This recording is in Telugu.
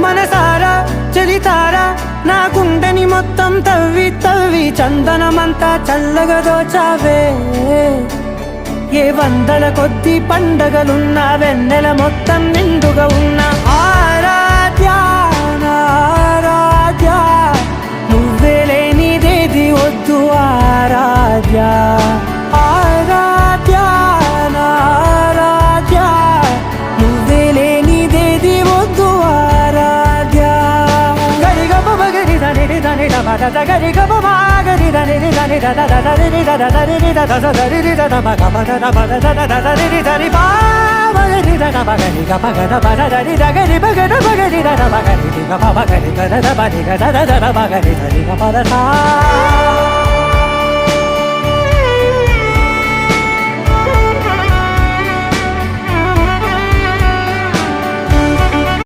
మనసారా చలితారా నా గుండెని మొత్తం తవ్వి తవ్వి చందనమంతా చల్లగా దోచావే ఏ వందల కొద్ది పండగలున్న వెన్నెల మొత్తం నిండుగా ఉన్న ఆరాధ్య నా ఆరాధ్య నువ్వే లేనిదేది వద్దు ఆరాధ్య ఆరాధ్య నా ఆరాధ్య నువ్వే లేనిదేది వద్దు ఆరాధ్య గరిగ బగరి దని దని దద గరిగ బగరి దని దని దద దరి దద దరి దద దరి దద మగ మద మద దద దరి దరి బా మగరి దద మగరి గ మగ మద దరి దగరి మగర మగరి దద మగరి గ మగరి దద బని దద దద మగరి దరి గ పద సా